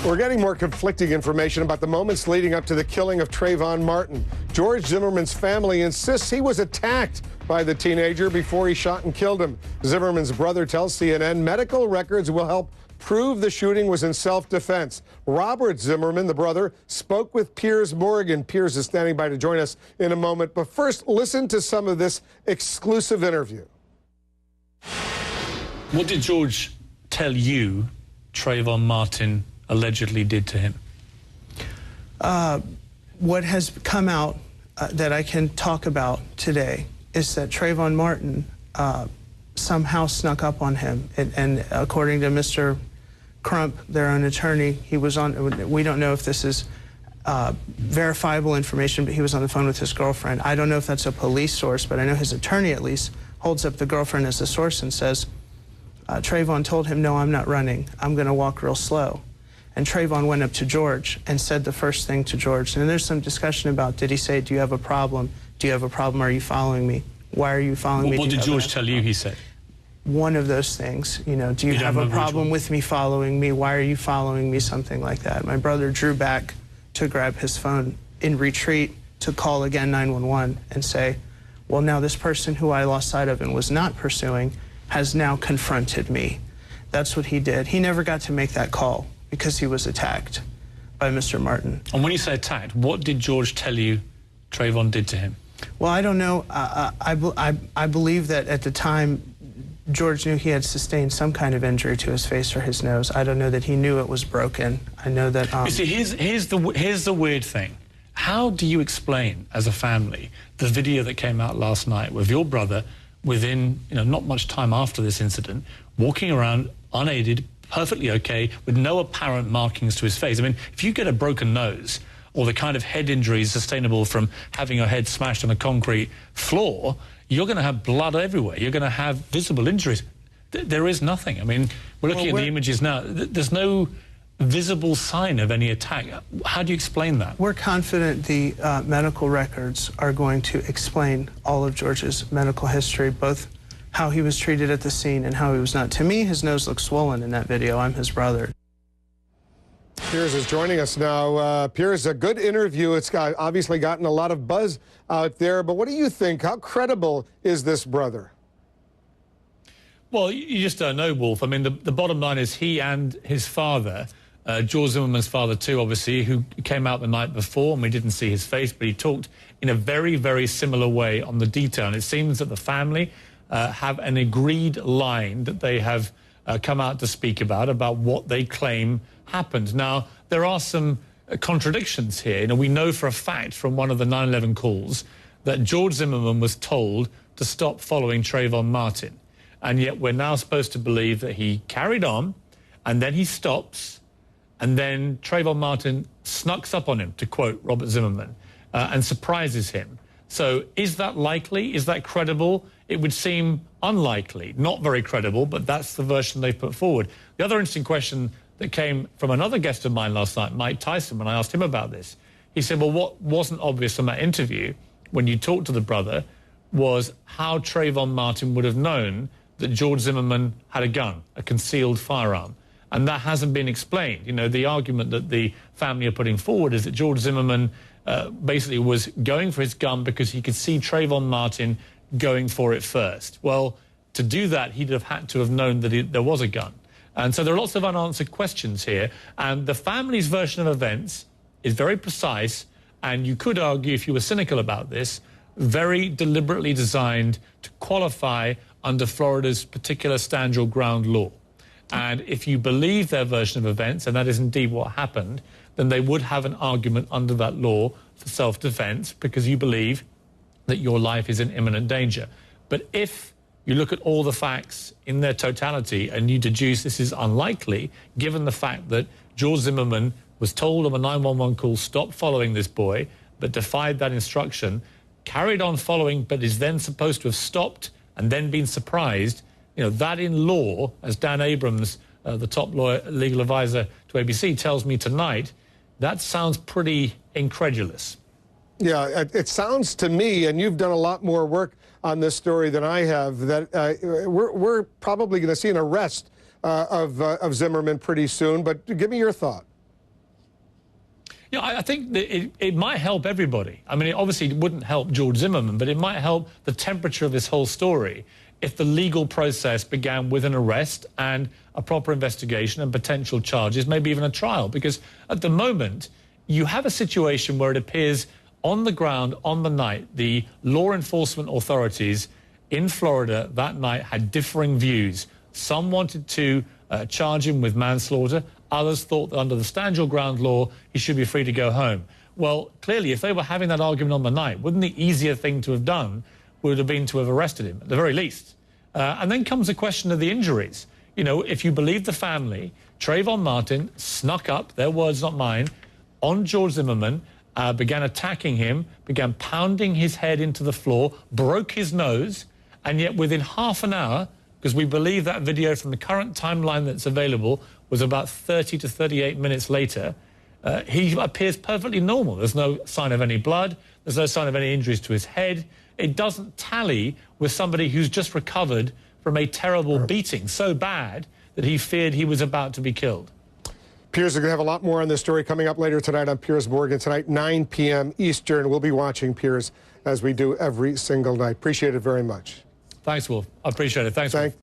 We're getting more conflicting information about the moments leading up to the killing of Trayvon Martin. George Zimmerman's family insists he was attacked by the teenager before he shot and killed him. Zimmerman's brother tells CNN medical records will help prove the shooting was in self-defense. Robert Zimmerman, the brother, spoke with Piers Morgan. Piers is standing by to join us in a moment. But first, listen to some of this exclusive interview. What did George tell you Trayvon Martin allegedly did to him? What has come out that I can talk about today is that Trayvon Martin somehow snuck up on him. And according to Mr. Crump, their own attorney, he was on, we don't know if this is verifiable information, but he was on the phone with his girlfriend. I don't know if that's a police source, but I know his attorney at least holds up the girlfriend as a source and says, Trayvon told him, no, I'm not running. I'm going to walk real slow. And Trayvon went up to George and said the first thing to George. And there's some discussion about, did he say, do you have a problem? Do you have a problem? Are you following me? Why are you following me? What did George tell you he said? One of those things, you know, do you have a problem with me following me? Why are you following me? Something like that. My brother drew back to grab his phone in retreat to call again 911 and say, well, now this person who I lost sight of and was not pursuing has now confronted me. That's what he did. He never got to make that call because he was attacked by Mr. Martin. And when you say attacked, what did George tell you Trayvon did to him? Well, I don't know. I believe that at the time, George knew he had sustained some kind of injury to his face or his nose. I don't know that he knew it was broken. I know that... You see, here's the weird thing. How do you explain, as a family, the video that came out last night with your brother within, not much time after this incident, walking around unaided, perfectly okay, with no apparent markings to his face? I mean, if you get a broken nose or the kind of head injuries sustainable from having your head smashed on a concrete floor, you're going to have blood everywhere. You're going to have visible injuries. There is nothing. I mean, we're looking at the images now. There's no visible sign of any attack. How do you explain that? We're confident the medical records are going to explain all of George's medical history, both how he was treated at the scene and how he was not. To me, his nose looks swollen in that video. I'm his brother. Piers is joining us now. Piers, a good interview. It's obviously gotten a lot of buzz out there, but what do you think? How credible is this brother? Well, you just don't know, Wolf. I mean, the bottom line is he and his father, George Zimmerman's father too, obviously, who came out the night before, and we didn't see his face, but he talked in a very, very similar way on the detail. And it seems that the family have an agreed line that they have come out to speak about what they claim happened. Now, there are some contradictions here. We know for a fact from one of the 9/11 calls that George Zimmerman was told to stop following Trayvon Martin. And yet we're now supposed to believe that he carried on, and then he stops, and then Trayvon Martin snucks up on him, to quote Robert Zimmerman, and surprises him. So is that likely? Is that credible? It would seem unlikely, not very credible, but that's the version they put forward. The other interesting question that came from another guest of mine last night, Mike Tyson, when I asked him about this, he said, well, what wasn't obvious from that interview when you talked to the brother was how Trayvon Martin would have known that George Zimmerman had a gun, a concealed firearm. And that hasn't been explained. The argument that the family are putting forward is that George Zimmerman basically was going for his gun because he could see Trayvon Martin going for it first. Well, to do that, he'd have had to have known that there was a gun. And so there are lots of unanswered questions here. And the family's version of events is very precise, and you could argue, if you were cynical about this, very deliberately designed to qualify under Florida's particular stand your ground law. And if you believe their version of events, and that is indeed what happened, then they would have an argument under that law for self-defense because you believe that your life is in imminent danger. But if you look at all the facts in their totality and you deduce this is unlikely, given the fact that George Zimmerman was told on a 911 call, stop following this boy, but defied that instruction, carried on following, but is then supposed to have stopped and then been surprised, that in law, as Dan Abrams, the top legal advisor to ABC, tells me tonight, that sounds pretty incredulous. Yeah, it sounds to me, and you've done a lot more work on this story than I have, that we're probably going to see an arrest of Zimmerman pretty soon. But give me your thought. Yeah, I think that it might help everybody. I mean, it obviously wouldn't help George Zimmerman, but it might help the temperature of this whole story if the legal process began with an arrest and a proper investigation and potential charges, maybe even a trial. Because at the moment, you have a situation where it appears on the ground, on the night, the law enforcement authorities in Florida that night had differing views. Some wanted to charge him with manslaughter. Others thought that under the stand your ground law, he should be free to go home. Well, clearly, if they were having that argument on the night, wouldn't the easier thing to have done would have been to have arrested him, at the very least? And then comes the question of the injuries. You know, if you believe the family, Trayvon Martin snuck up, their words, not mine, on George Zimmerman, began attacking him, began pounding his head into the floor, broke his nose, and yet within half an hour, because we believe that video from the current timeline that's available was about 30 to 38 minutes later, he appears perfectly normal. There's no sign of any blood. There's no sign of any injuries to his head. It doesn't tally with somebody who's just recovered from a terrible beating, so bad that he feared he was about to be killed. Piers, are going to have a lot more on this story coming up later tonight on Piers Morgan. Tonight, 9 p.m. Eastern. We'll be watching Piers as we do every single night. Appreciate it very much. Thanks, Wolf. I appreciate it. Thanks, Wolf.